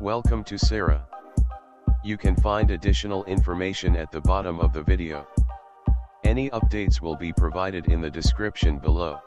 Welcome to Serra. You can find additional information at the bottom of the video. Any updates will be provided in the description below.